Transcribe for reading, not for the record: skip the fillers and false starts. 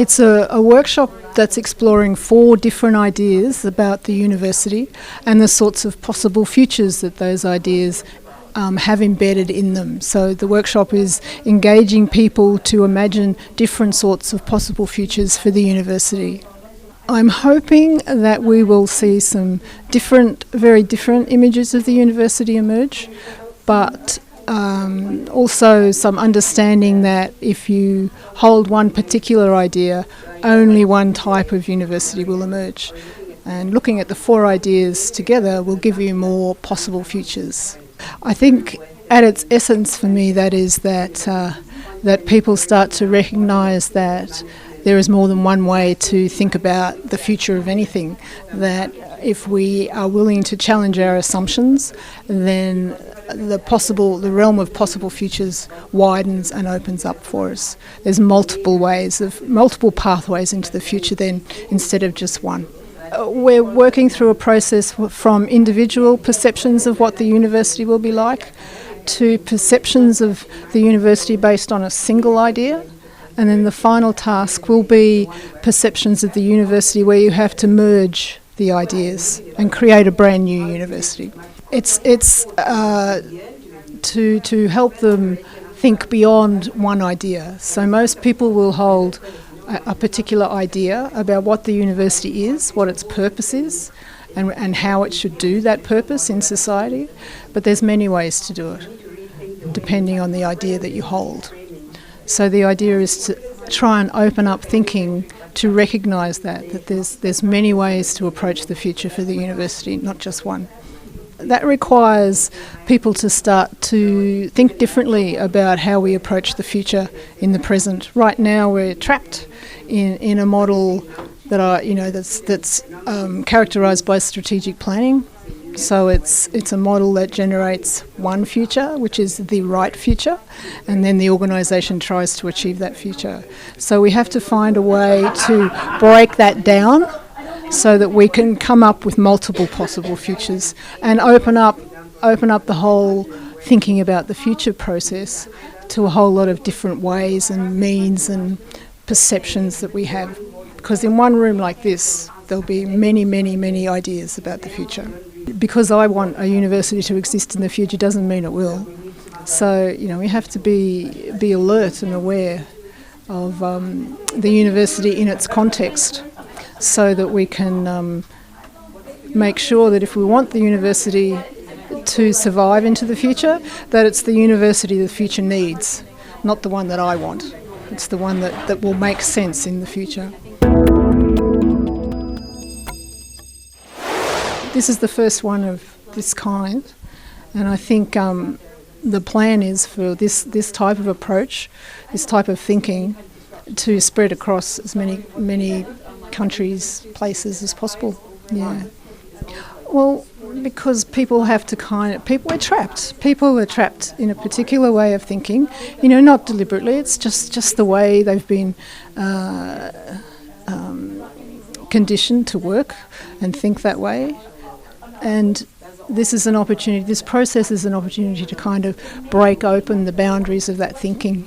It's a workshop that's exploring 4 different ideas about the university and the sorts of possible futures that those ideas have embedded in them. So the workshop is engaging people to imagine different sorts of possible futures for the university. I'm hoping that we will see some very different images of the university emerge, but also some understanding that if you hold one particular idea, only one type of university will emerge. And looking at the 4 ideas together will give you more possible futures. I think at its essence for me that is that people start to recognise that there is more than one way to think about the future of anything, that if we are willing to challenge our assumptions, then the realm of possible futures widens and opens up for us. There's multiple pathways into the future then, instead of just one. We're working through a process from individual perceptions of what the university will be like to perceptions of the university based on a single idea. And then the final task will be perceptions of the university where you have to merge the ideas and create a brand new university. It's to help them think beyond one idea. So most people will hold a particular idea about what the university is, what its purpose is, and how it should do that purpose in society. But there's many ways to do it, depending on the idea that you hold. So the idea is to try and open up thinking to recognise that there's many ways to approach the future for the university, not just one. That requires people to start to think differently about how we approach the future in the present. Right now we're trapped in a model that's characterised by strategic planning. So it's a model that generates one future, which is the right future, and then the organisation tries to achieve that future. So we have to find a way to break that down so that we can come up with multiple possible futures and open up the whole thinking about the future process to a whole lot of different ways and means and perceptions that we have. Because in one room like this, there'll be many, many, many ideas about the future. Because I want a university to exist in the future doesn't mean it will. So, we have to be alert and aware of the university in its context so that we can make sure that if we want the university to survive into the future, that it's the university the future needs, not the one that I want. It's the one that will make sense in the future. This is the first one of this kind, and I think the plan is for this type of approach, this type of thinking, to spread across as many countries, places as possible. Yeah. Well, because people have to we're trapped. People are trapped in a particular way of thinking, not deliberately. It's just the way they've been conditioned to work and think that way. And this process is an opportunity to kind of break open the boundaries of that thinking.